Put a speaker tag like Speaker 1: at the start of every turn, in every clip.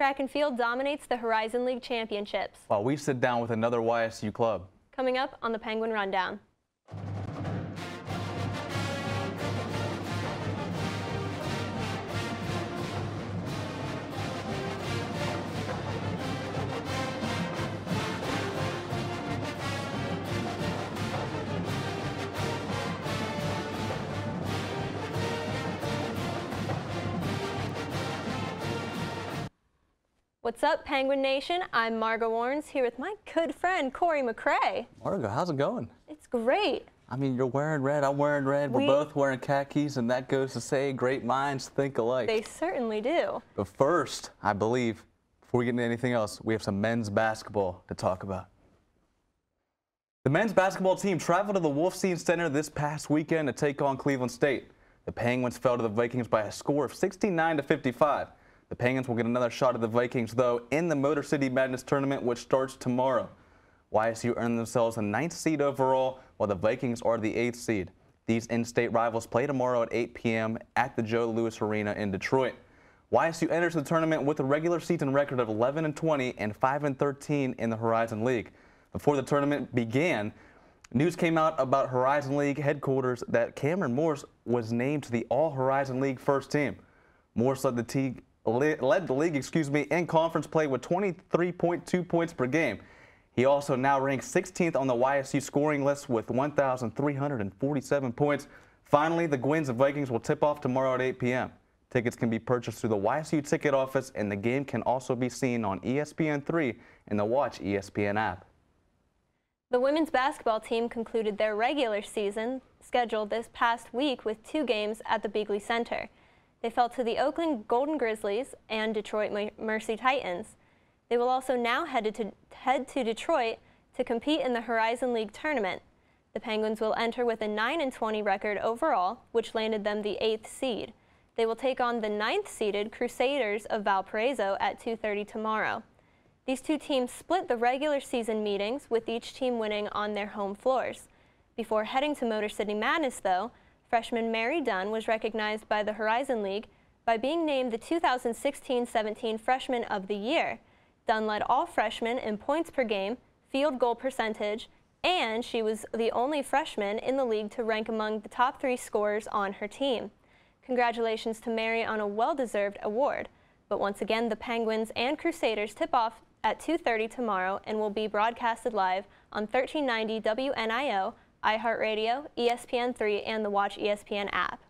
Speaker 1: Track and field dominates the Horizon League championships.
Speaker 2: While we sit down with another YSU club.
Speaker 1: Coming up on the Penguin Rundown. What's up, Penguin Nation? I'm Margo Warnes here with my good friend, Corey McCrae.
Speaker 2: Margo, how's it going?
Speaker 1: It's great.
Speaker 2: I mean, you're wearing red, I'm wearing red, we're both wearing khakis, and that goes to say great minds think alike.
Speaker 1: They certainly do.
Speaker 2: But first, I believe, before we get into anything else, we have some men's basketball to talk about. The men's basketball team traveled to the Wolfstein Center this past weekend to take on Cleveland State. The Penguins fell to the Vikings by a score of 69-55. The Penguins will get another shot at the Vikings, though, in the Motor City Madness tournament, which starts tomorrow. YSU earned themselves the 9th seed overall, while the Vikings are the 8th seed. These in-state rivals play tomorrow at 8 p.m. at the Joe Louis Arena in Detroit. YSU enters the tournament with a regular season record of 11-20 and 5-13 in the Horizon League. Before the tournament began, news came out about Horizon League headquarters that Cameron Morse was named to the All-Horizon League first team. Morse led the league in conference play with 23.2 points per game. He also now ranks 16th on the YSU scoring list with 1,347 points. Finally, the Gwins and Vikings will tip off tomorrow at 8 p.m. Tickets can be purchased through the YSU ticket office, and the game can also be seen on ESPN3 and the Watch ESPN app.
Speaker 1: The women's basketball team concluded their regular season schedule this past week with 2 games at the Beagley Center. They fell to the Oakland Golden Grizzlies and Detroit Mercy Titans. They will also now head to Detroit to compete in the Horizon League tournament. The Penguins will enter with a 9-20 record overall, which landed them the 8th seed. They will take on the 9th-seeded Crusaders of Valparaiso at 2:30 tomorrow. These two teams split the regular season meetings, with each team winning on their home floors. Before heading to Motor City Madness, though, freshman Mary Dunn was recognized by the Horizon League by being named the 2016-17 Freshman of the Year. Dunn led all freshmen in points per game, field goal percentage, and she was the only freshman in the league to rank among the top 3 scorers on her team. Congratulations to Mary on a well-deserved award. But once again, the Penguins and Crusaders tip off at 2:30 tomorrow and will be broadcasted live on 1390 WNIO, iHeartRadio, ESPN3, and the Watch ESPN app.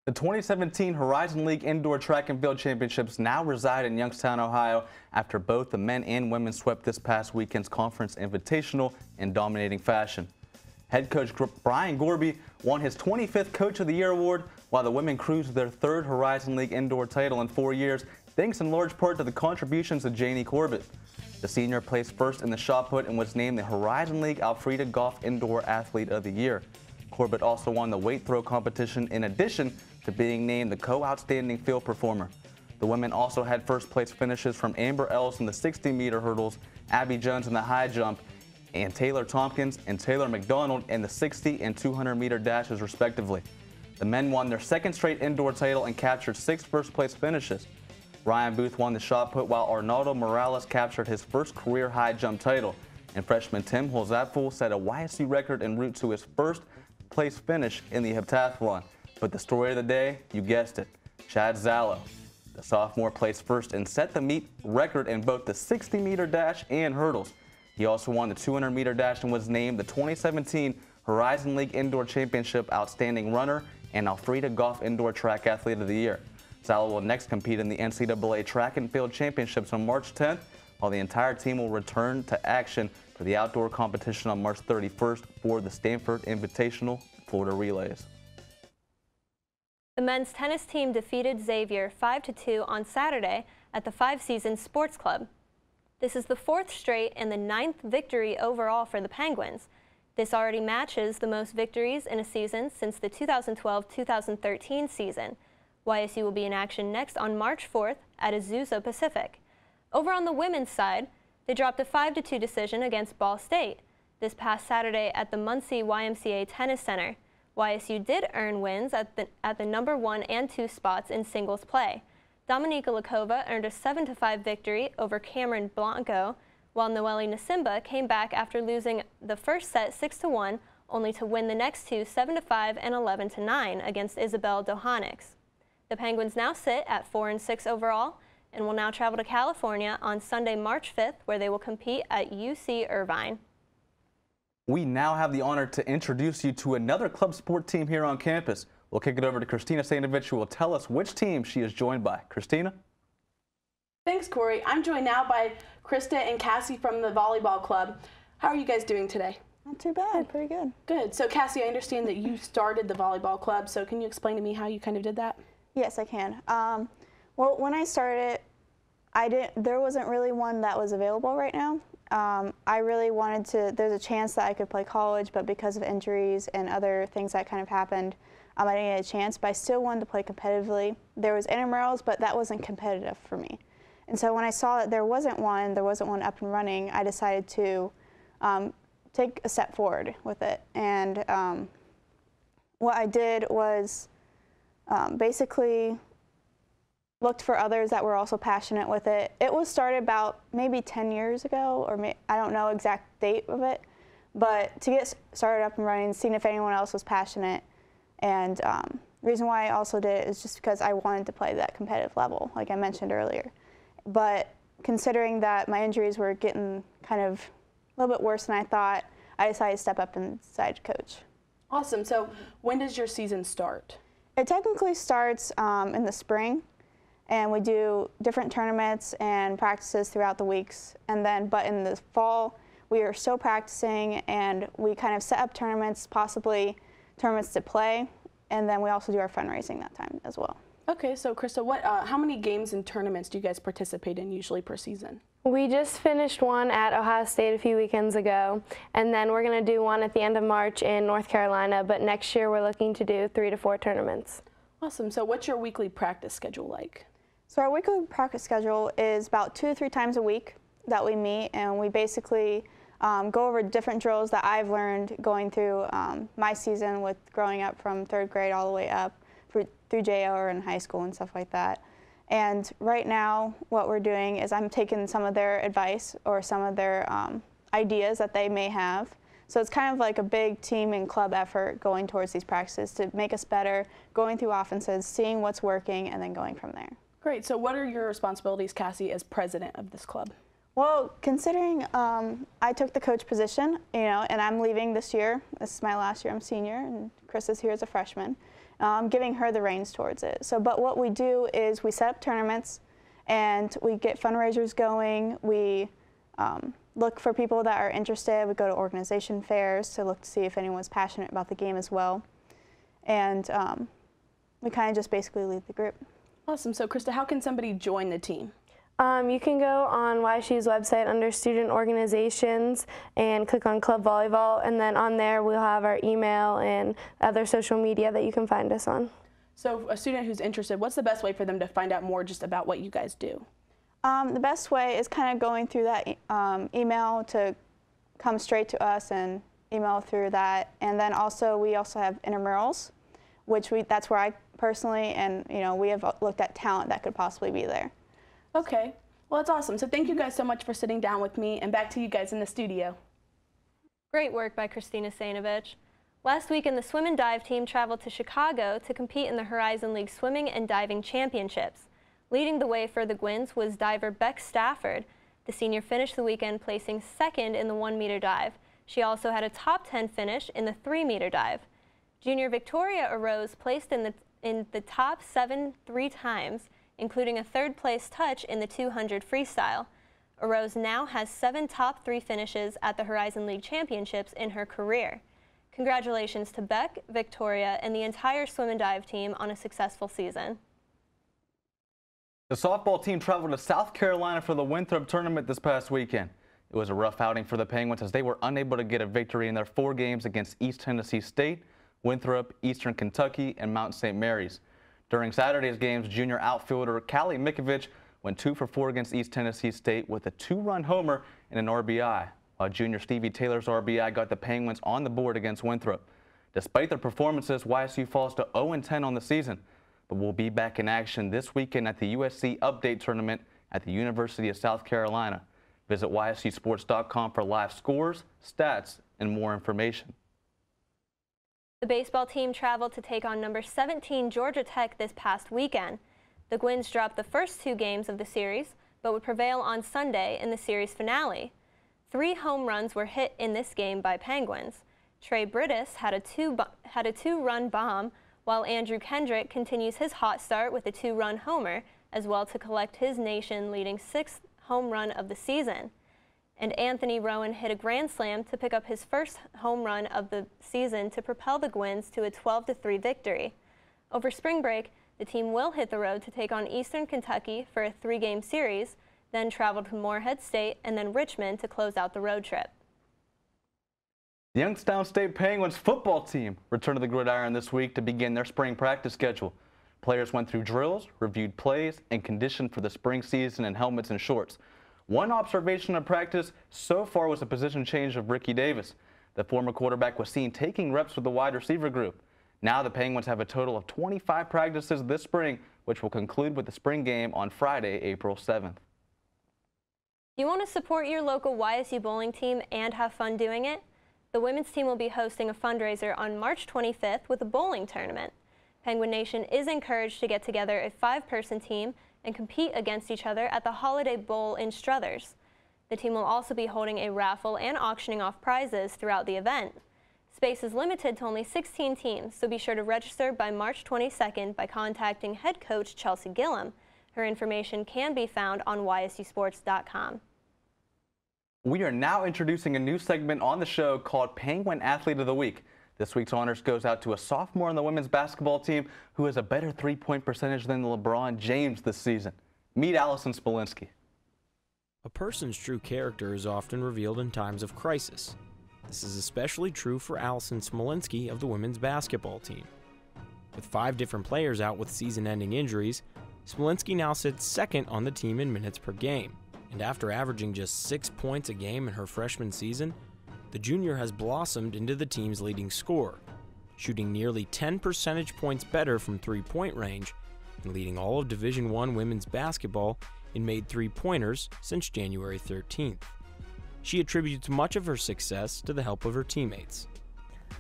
Speaker 2: The 2017 Horizon League Indoor Track and Field Championships now reside in Youngstown, Ohio, after both the men and women swept this past weekend's conference invitational in dominating fashion. Head coach Brian Gorby won his 25th Coach of the Year award, while the women cruised their 3rd Horizon League indoor title in 4 years, thanks in large part to the contributions of Janie Corbett. The senior placed first in the shot put and was named the Horizon League Alfreda Golf Indoor Athlete of the Year. Corbett also won the weight throw competition in addition to being named the co-outstanding field performer. The women also had first place finishes from Amber Ellis in the 60-meter hurdles, Abby Jones in the high jump, and Taylor Tompkins and Taylor McDonald in the 60 and 200-meter dashes respectively. The men won their 2nd straight indoor title and captured 6 first-place finishes. Ryan Booth won the shot put, while Arnaldo Morales captured his first career high jump title. And freshman Tim Holzapfel set a YSU record en route to his 1st place finish in the heptathlon. But the story of the day, you guessed it, Chad Zallo. The sophomore placed first and set the meet record in both the 60-meter dash and hurdles. He also won the 200-meter dash and was named the 2017 Horizon League Indoor Championship Outstanding Runner and Alfreda Golf Indoor Track Athlete of the Year. Zallo will next compete in the NCAA Track and Field Championships on March 10th, while the entire team will return to action for the outdoor competition on March 31st for the Stanford Invitational Florida Relays.
Speaker 1: The men's tennis team defeated Xavier 5-2 on Saturday at the Five Seasons Sports Club. This is the 4th straight and the 9th victory overall for the Penguins. This already matches the most victories in a season since the 2012-2013 season. YSU will be in action next on March 4th at Azusa Pacific. Over on the women's side, they dropped a 5-2 decision against Ball State this past Saturday at the Muncie YMCA Tennis Center. YSU did earn wins at the number 1 and 2 spots in singles play. Dominika earned a 7-5 victory over Cameron Blanco, while Noelle Nasimba came back after losing the first set 6-1, only to win the next two 7-5 and 11-9 against Isabel Dohanix. The Penguins now sit at 4-6 overall and will now travel to California on Sunday, March 5th, where they will compete at UC Irvine.
Speaker 2: We now have the honor to introduce you to another club sport team here on campus. We'll kick it over to Christina Stainovich, who will tell us which team she is joined by. Christina?
Speaker 3: Thanks, Corey. I'm joined now by Krista and Cassie from the Volleyball Club. How are you guys doing today?
Speaker 4: Not too bad, pretty good.
Speaker 3: Good. So Cassie, I understand that you started the Volleyball Club, so can you explain to me how you kind of did that?
Speaker 4: Yes, I can. Well, when I started, there wasn't really one that was available right now. I really wanted to, there's a chance that I could play college, but because of injuries and other things that kind of happened, I didn't get a chance, but I still wanted to play competitively. There was intramurals, but that wasn't competitive for me. And so when I saw that there wasn't one up and running, I decided to take a step forward with it. And what I did was basically looked for others that were also passionate with it. It was started about maybe 10 years ago, or I don't know exact date of it, but to get started up and running, seeing if anyone else was passionate. And the reason why I also did it is just because I wanted to play that competitive level, like I mentioned earlier. But considering that my injuries were getting kind of a little bit worse than I thought, I decided to step up and decide to coach.
Speaker 3: Awesome. So when does your season start?
Speaker 4: It technically starts in the spring, and we do different tournaments and practices throughout the weeks. And then, but in the fall, we are still practicing, and we kind of set up tournaments, possibly tournaments to play, and then we also do our fundraising that time as well.
Speaker 3: Okay, so Krista, how many games and tournaments do you guys participate in usually per season?
Speaker 5: We just finished one at Ohio State a few weekends ago, and then we're going to do one at the end of March in North Carolina, but next year we're looking to do 3 to 4 tournaments.
Speaker 3: Awesome. So what's your weekly practice schedule like?
Speaker 4: So our weekly practice schedule is about 2 to 3 times a week that we meet, and we basically go over different drills that I've learned going through my season with growing up from 3rd grade all the way up through JO in high school and stuff like that. And right now what we're doing is I'm taking some of their advice or some of their ideas that they may have. So it's kind of like a big team and club effort going towards these practices to make us better, going through offenses, seeing what's working, and then going from there.
Speaker 3: Great. So what are your responsibilities, Cassie, as president of this club?
Speaker 4: Well, considering I took the coach position, and I'm leaving this year. This is my last year. I'm senior, and Chris is here as a freshman. I'm giving her the reins towards it. So, but what we do is we set up tournaments, and we get fundraisers going. We look for people that are interested. We go to organization fairs to look to see if anyone's passionate about the game as well. And we kind of just basically lead the group.
Speaker 3: Awesome. So, Krista, how can somebody join the team?
Speaker 5: You can go on YSU's website under Student Organizations and click on Club Volleyball, and then on there we'll have our email and other social media that you can find us on.
Speaker 3: So a student who's interested, what's the best way for them to find out more just about what you guys do?
Speaker 4: The best way is kind of going through that email to come straight to us and email through that. And then also we also have intramurals, which that's where I personally and we have looked at talent that could possibly be there.
Speaker 3: Okay, well, that's awesome. So thank you guys so much for sitting down with me, and back to you guys in the studio.
Speaker 1: Great work by Christina Stainovich. Last weekend, the swim and dive team traveled to Chicago to compete in the Horizon League Swimming and Diving Championships. Leading the way for the Gwins was diver Beck Stafford. The senior finished the weekend placing 2nd in the 1-meter dive. She also had a top 10 finish in the 3-meter dive. Junior Victoria Arose placed in the top 7 3 times, including a 3rd place touch in the 200 freestyle. Arose now has 7 top 3 finishes at the Horizon League Championships in her career. Congratulations to Beck, Victoria, and the entire swim and dive team on a successful season.
Speaker 2: The softball team traveled to South Carolina for the Winthrop tournament this past weekend. It was a rough outing for the Penguins as they were unable to get a victory in their 4 games against East Tennessee State, Winthrop, Eastern Kentucky, and Mount St. Mary's. During Saturday's games, junior outfielder Callie Mikovich went 2 for 4 against East Tennessee State with a 2-run homer and an RBI, while junior Stevie Taylor's RBI got the Penguins on the board against Winthrop. Despite their performances, YSU falls to 0-10 on the season. but will be back in action this weekend at the USC Update Tournament at the University of South Carolina. Visit YSUSports.com for live scores, stats, and more information.
Speaker 1: The baseball team traveled to take on number 17 Georgia Tech this past weekend. The Gwins dropped the first 2 games of the series, but would prevail on Sunday in the series finale. 3 home runs were hit in this game by Penguins. Trey Brittis had a 2-run bomb, while Andrew Kendrick continues his hot start with a 2-run homer, as well to collect his nation-leading 6th home run of the season. And Anthony Rowan hit a grand slam to pick up his first home run of the season to propel the Gwins to a 12-3 victory. Over spring break, the team will hit the road to take on Eastern Kentucky for a 3-game series, then travel to Morehead State and then Richmond to close out the road trip.
Speaker 2: The Youngstown State Penguins football team returned to the gridiron this week to begin their spring practice schedule. Players went through drills, reviewed plays, and conditioned for the spring season in helmets and shorts. One observation of practice so far was a position change of Ricky Davis. The former quarterback was seen taking reps with the wide receiver group. Now the Penguins have a total of 25 practices this spring, which will conclude with the spring game on Friday, April 7th.
Speaker 1: You want to support your local YSU bowling team and have fun doing it? The women's team will be hosting a fundraiser on March 25th with a bowling tournament. Penguin Nation is encouraged to get together a 5-person team and compete against each other at the Holiday Bowl in Struthers. The team will also be holding a raffle and auctioning off prizes throughout the event. Space is limited to only 16 teams, so be sure to register by March 22nd by contacting head coach Chelsea Gillum. Her information can be found on YSUSports.com.
Speaker 2: We are now introducing a new segment on the show called Penguin Athlete of the Week. This week's honors goes out to a sophomore on the women's basketball team who has a better three-point percentage than LeBron James this season. Meet Allison Smolinski.
Speaker 6: A person's true character is often revealed in times of crisis. This is especially true for Allison Smolinski of the women's basketball team. With 5 different players out with season-ending injuries, Smolinski now sits second on the team in minutes per game. And after averaging just 6 points a game in her freshman season, the junior has blossomed into the team's leading scorer, shooting nearly 10 percentage points better from three-point range and leading all of Division I women's basketball in made three-pointers since January 13th. She attributes much of her success to the help of her teammates.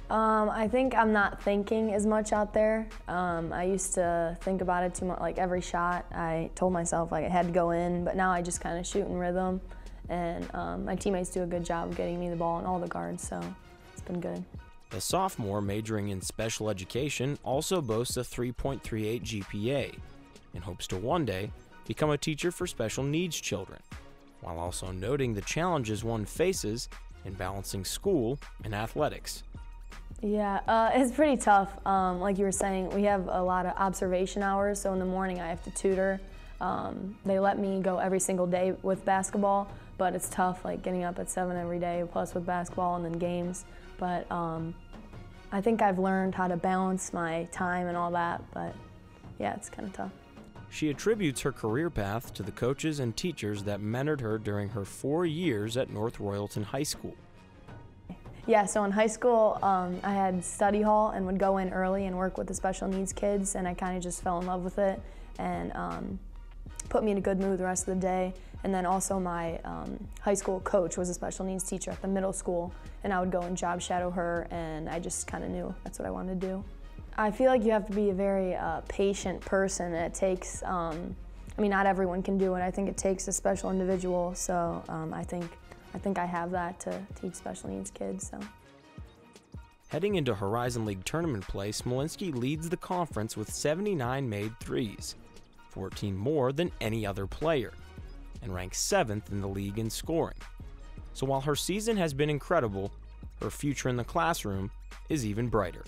Speaker 7: I think I'm not thinking as much out there. I used to think about it too much, like every shot I told myself like it had to go in, but now I just kind of shoot in rhythm, and my teammates do a good job of getting me the ball and all the guards, so it's been good.
Speaker 6: The sophomore majoring in special education also boasts a 3.38 GPA and hopes to one day become a teacher for special needs children, while also noting the challenges one faces in balancing school and athletics.
Speaker 7: Yeah, it's pretty tough. Like you were saying, we have a lot of observation hours, so in the morning I have to tutor. They let me go every single day with basketball, but it's tough, like getting up at 7 every day, plus with basketball and then games. But I think I've learned how to balance my time and all that, but yeah, it's kind of tough.
Speaker 6: She attributes her career path to the coaches and teachers that mentored her during her 4 years at North Royalton High School.
Speaker 7: Yeah, so in high school, I had study hall and would go in early and work with the special needs kids, and I kind of just fell in love with it and put me in a good mood the rest of the day. And then also my high school coach was a special needs teacher at the middle school, and I would go and job shadow her, and I just kind of knew that's what I wanted to do. I feel like you have to be a very patient person. It takes, I mean, not everyone can do it. I think it takes a special individual, so I think I have that to teach special needs kids. So.
Speaker 6: Heading into Horizon League tournament play, Smolinski leads the conference with 79 made threes, 14 more than any other player, and ranks 7th in the league in scoring. So while her season has been incredible, her future in the classroom is even brighter.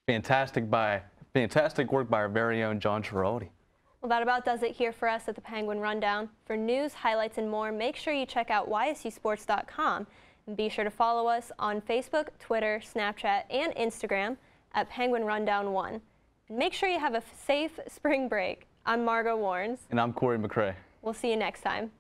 Speaker 2: Fantastic work by our very own John Giraldi.
Speaker 1: Well, that about does it here for us at the Penguin Rundown. For news, highlights, and more, make sure you check out YSUSports.com. And be sure to follow us on Facebook, Twitter, Snapchat, and Instagram at Penguin Rundown 1. And make sure you have a safe spring break. I'm Margot Warnes.
Speaker 2: And I'm Corey McCrae.
Speaker 1: We'll see you next time.